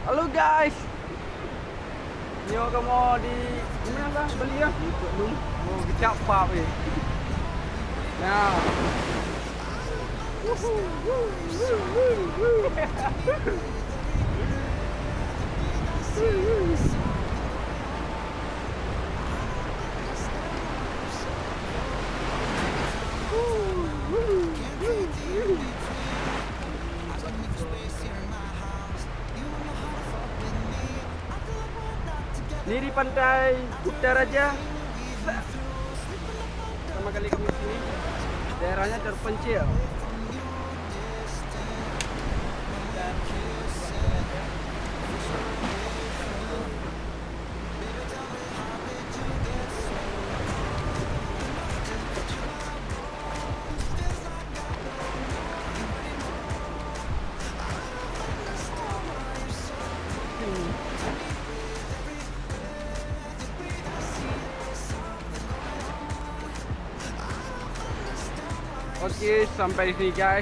Halo guys. Ni orang mau di mana bang? Beli ah. Ikut lu. Oh, kecap pap ni. Nah. Ni di pantai Kutaraja. Pertama kali kami sini. Daerahnya terpencil. Okey, sampai sini guys.